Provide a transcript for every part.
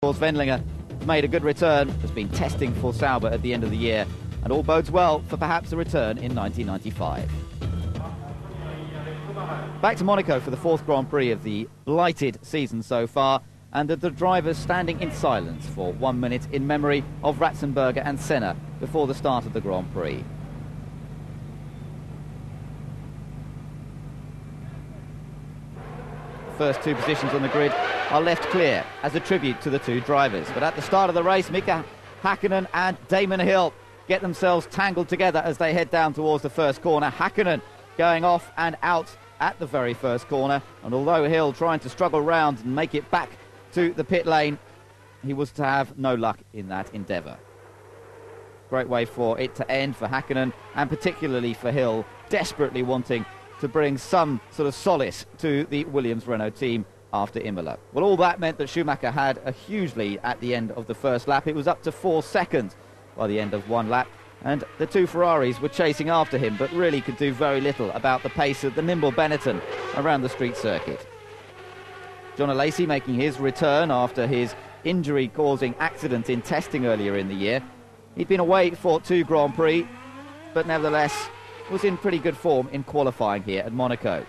Wendlinger made a good return, has been testing for Sauber at the end of the year, and all bodes well for perhaps a return in 1995. Back to Monaco for the fourth Grand Prix of the blighted season so far, and the drivers standing in silence for 1 minute in memory of Ratzenberger and Senna before the start of the Grand Prix. First two positions on the grid are left clear as a tribute to the two drivers. But at the start of the race, Mika Häkkinen and Damon Hill get themselves tangled together as they head down towards the first corner. Häkkinen going off and out at the very first corner. And although Hill trying to struggle round and make it back to the pit lane, he was to have no luck in that endeavour. Great way for it to end for Häkkinen, and particularly for Hill, desperately wanting to bring some sort of solace to the Williams-Renault team after Imola. Well, all that meant that Schumacher had a huge lead at the end of the first lap. It was up to 4 seconds by the end of one lap, and the two Ferraris were chasing after him, but really could do very little about the pace of the nimble Benetton around the street circuit. John Alesi making his return after his injury-causing accident in testing earlier in the year. He'd been away for 2 Grand Prix, but nevertheless was in pretty good form in qualifying here at Monaco.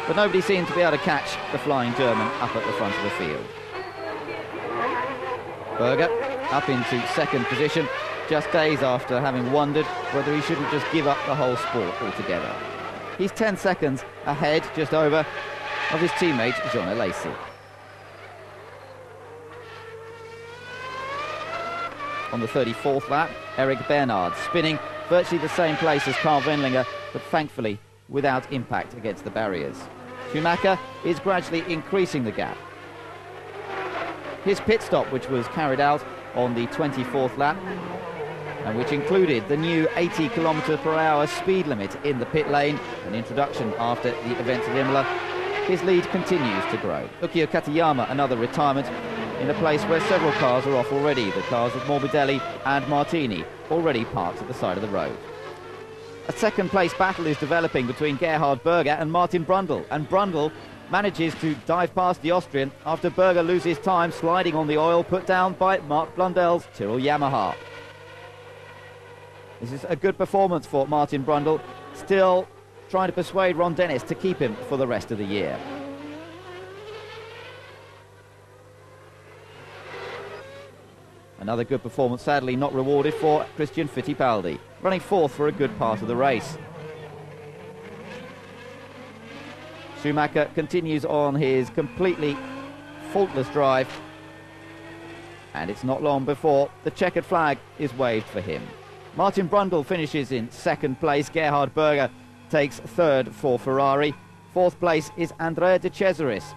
But nobody seemed to be able to catch the flying German up at the front of the field. Berger up into second position, just days after having wondered whether he shouldn't just give up the whole sport altogether. He's 10 seconds ahead, just over, of his teammate John Alesi. On the 34th lap, Eric Bernard spinning virtually the same place as Carl Wendlinger, but thankfully without impact against the barriers. Schumacher is gradually increasing the gap. His pit stop, which was carried out on the 24th lap, and which included the new 80 km/h speed limit in the pit lane, an introduction after the events of Imola, his lead continues to grow. Ukyo Katayama, another retirement, in a place where several cars are off already, the cars of Morbidelli and Martini, already parked at the side of the road. A second-place battle is developing between Gerhard Berger and Martin Brundle, and Brundle manages to dive past the Austrian after Berger loses time sliding on the oil put down by Mark Blundell's Tyrrell Yamaha. This is a good performance for Martin Brundle, still trying to persuade Ron Dennis to keep him for the rest of the year. Another good performance, sadly not rewarded, for Christian Fittipaldi, running fourth for a good part of the race. Schumacher continues on his completely faultless drive, and it's not long before the checkered flag is waved for him. Martin Brundle finishes in second place. Gerhard Berger takes third for Ferrari. Fourth place is Andrea De Cesaris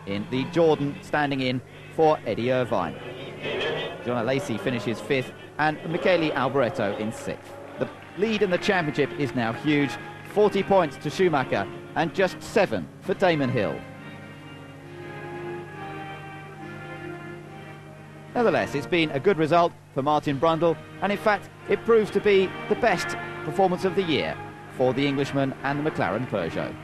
in the Jordan, standing in for Eddie Irvine. John Alesi finishes fifth, and Michele Alboreto in sixth. The lead in the championship is now huge, 40 points to Schumacher and just 7 for Damon Hill. Nevertheless, it's been a good result for Martin Brundle, and in fact it proves to be the best performance of the year for the Englishman and the McLaren Peugeot.